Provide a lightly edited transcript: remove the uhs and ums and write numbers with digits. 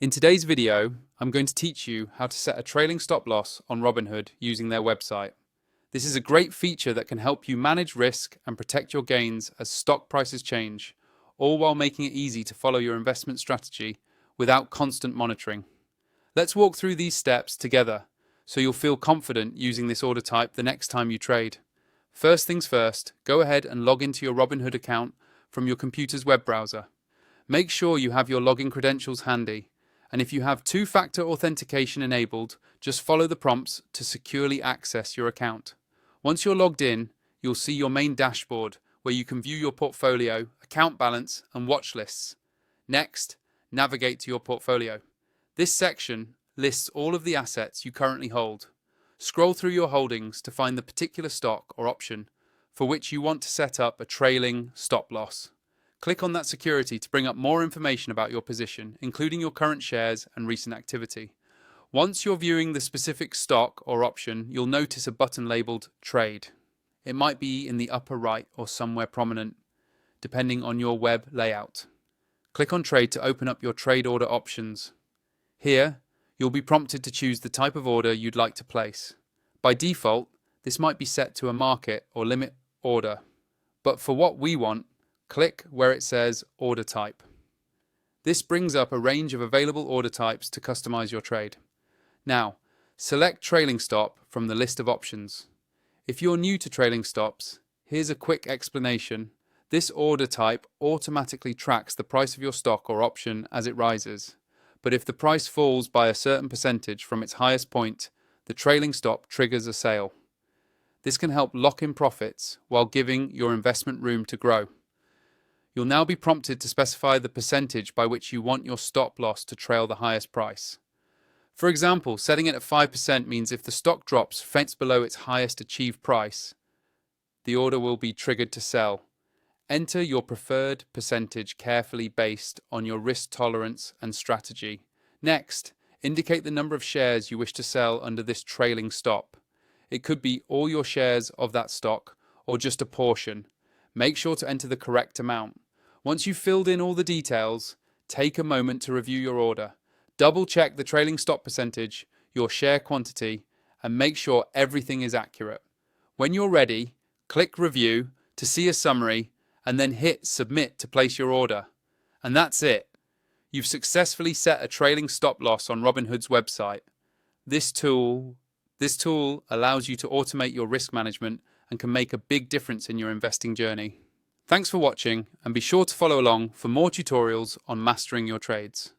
In today's video, I'm going to teach you how to set a trailing stop loss on Robinhood using their website. This is a great feature that can help you manage risk and protect your gains as stock prices change, all while making it easy to follow your investment strategy without constant monitoring. Let's walk through these steps together so you'll feel confident using this order type the next time you trade. First things first, go ahead and log into your Robinhood account from your computer's web browser. Make sure you have your login credentials handy. And if you have two-factor authentication enabled, just follow the prompts to securely access your account. Once you're logged in, you'll see your main dashboard where you can view your portfolio, account balance, and watch lists. Next, navigate to your portfolio. This section lists all of the assets you currently hold. Scroll through your holdings to find the particular stock or option for which you want to set up a trailing stop loss. Click on that security to bring up more information about your position, including your current shares and recent activity. Once you're viewing the specific stock or option, you'll notice a button labeled Trade. It might be in the upper right or somewhere prominent, depending on your web layout. Click on Trade to open up your trade order options. Here, you'll be prompted to choose the type of order you'd like to place. By default, this might be set to a market or limit order, but for what we want, click where it says Order Type. This brings up a range of available order types to customize your trade. Now, select Trailing Stop from the list of options. If you're new to trailing stops, here's a quick explanation. This order type automatically tracks the price of your stock or option as it rises. But if the price falls by a certain percentage from its highest point, the trailing stop triggers a sale. This can help lock in profits while giving your investment room to grow. You'll now be prompted to specify the percentage by which you want your stop loss to trail the highest price. For example, setting it at 5% means if the stock drops fence below its highest achieved price, the order will be triggered to sell. Enter your preferred percentage carefully based on your risk tolerance and strategy. Next, indicate the number of shares you wish to sell under this trailing stop. It could be all your shares of that stock or just a portion. Make sure to enter the correct amount. Once you've filled in all the details, take a moment to review your order. Double check the trailing stop percentage, your share quantity, and make sure everything is accurate. When you're ready, click Review to see a summary and then hit Submit to place your order. And that's it. You've successfully set a trailing stop loss on Robinhood's website. This tool allows you to automate your risk management and can make a big difference in your investing journey. Thanks for watching, and be sure to follow along for more tutorials on mastering your trades.